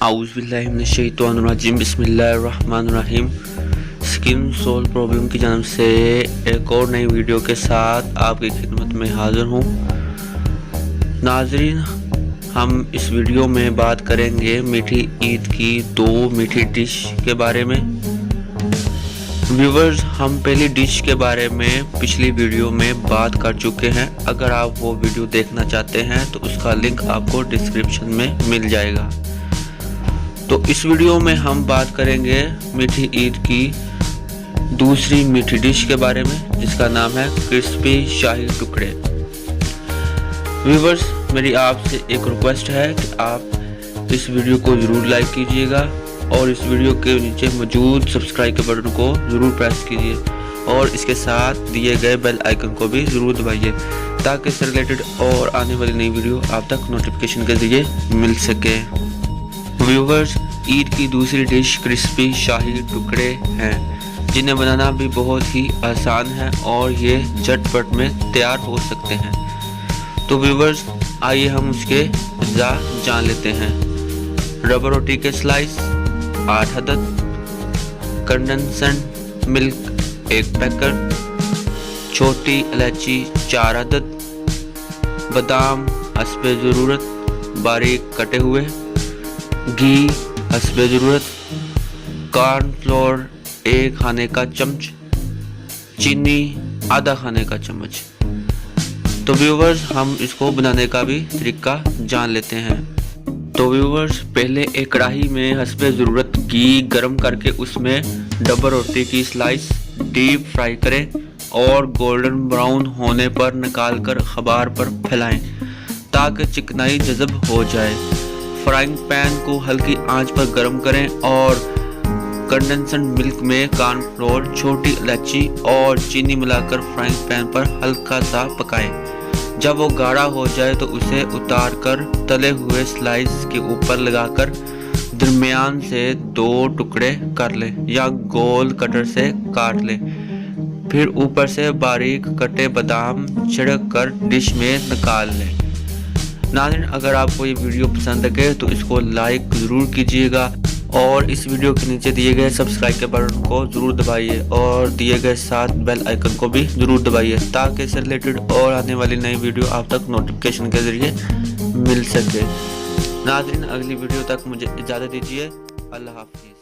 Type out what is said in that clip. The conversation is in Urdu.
اعوذ باللہ من الشیطان الرجیم بسم اللہ الرحمن الرحیم۔ سکن سول پرابلم کی جانب سے ایک اور نئی ویڈیو کے ساتھ آپ کی خدمت میں حاضر ہوں۔ ناظرین، ہم اس ویڈیو میں بات کریں گے میٹھی عید کی 2 میٹھی ڈش کے بارے میں۔ ویورز، ہم پہلی ڈش کے بارے میں پچھلی ویڈیو میں بات کر چکے ہیں۔ اگر آپ وہ ویڈیو دیکھنا چاہتے ہیں تو اس کا لنک آپ کو ڈسکرپشن میں مل جائے گا۔ تو اس ویڈیو میں ہم بات کریں گے میٹھی عید کی دوسری میٹھی ڈش کے بارے میں، جس کا نام ہے کرسپی شاہی ٹکڑے۔ ویورز، میری آپ سے ایک ریکویسٹ ہے کہ آپ اس ویڈیو کو ضرور لائک کیجئے گا اور اس ویڈیو کے نیچے موجود سبسکرائب کے بٹن کو ضرور پریس کیجئے اور اس کے ساتھ دیے گئے بیل آئیکن کو بھی ضرور دبائیے تاکہ اس سے ریلیٹڈ اور آنے والی نئی ویڈیو آپ تک نوٹیفیکیشن کے ذریعے مل سکے۔ ویورز، عید کی دوسری ڈش کرسپی شاہی ٹکڑے ہیں، جنہیں بنانا بھی بہت ہی آسان ہے اور یہ جھٹ پٹ میں تیار ہو سکتے ہیں۔ تو ویورز، آئیے ہم اس کے اجزاء جان لیتے ہیں۔ ربر روٹی کے سلائس 8 عدد، کنڈنسڈ ملک 1 پیکٹ، چھوٹی الائچی 4 عدد، بادام حسب ضرورت باریک کٹے ہوئے، گھی حسب ضرورت، کارن فلور 1 کھانے کا چمچ، چینی آدھا کھانے کا چمچ۔ تو ویورز، ہم اس کو بنانے کا بھی طریقہ جان لیتے ہیں۔ تو ویورز، پہلے ایک کڑاہی میں حسب ضرورت گھی گرم کر کے اس میں ربر روٹی کی سلائس ڈیپ فرائی کریں اور گولڈن براؤن ہونے پر نکال کر اخبار پر پھیلائیں تاکہ چکنائی جذب ہو جائے۔ فرائنگ پین کو ہلکی آنچ پر گرم کریں اور کنڈنسڈ ملک میں کارن فلور، چھوٹی الائچی اور چینی ملا کر فرائنگ پین پر ہلکا سا پکائیں۔ جب وہ گاڑھا ہو جائے تو اسے اتار کر تلے ہوئے سلائس کے اوپر لگا کر درمیان سے 2 ٹکڑے کر لیں یا گول کٹر سے کاٹ لیں۔ پھر اوپر سے باریک کٹے بادام چھڑک کر ڈش میں نکال لیں۔ ناظرین، اگر آپ کو یہ ویڈیو پسند لگے تو اس کو لائک ضرور کیجئے گا اور اس ویڈیو کے نیچے دیے گئے سبسکرائب کے بٹن کو ضرور دبائیے اور دیے گئے ساتھ بیل آئیکن کو بھی ضرور دبائیے تاکہ اس سے ریلیٹڈ اور آنے والی نئی ویڈیو آپ تک نوٹیفیکیشن کے ذریعے مل سکے۔ ناظرین، اگلی ویڈیو تک مجھے اجازت دیجیے۔ اللہ حافظ۔